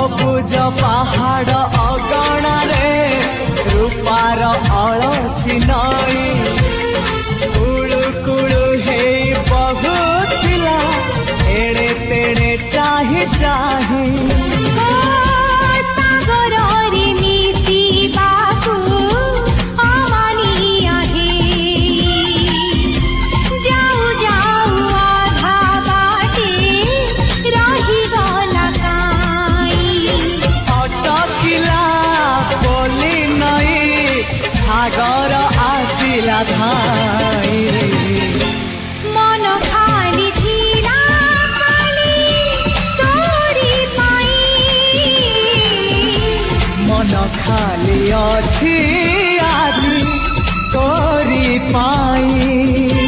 सबुज पहाड़ अगणारे रूपार अलसी नई कुळु कुळु हे बहुथिला एड़े तेड़े चाही चाही सागर आसिला धाई मन खाली थिला खाली तोरी पाई मन खाली अछि आज तोरी पाई।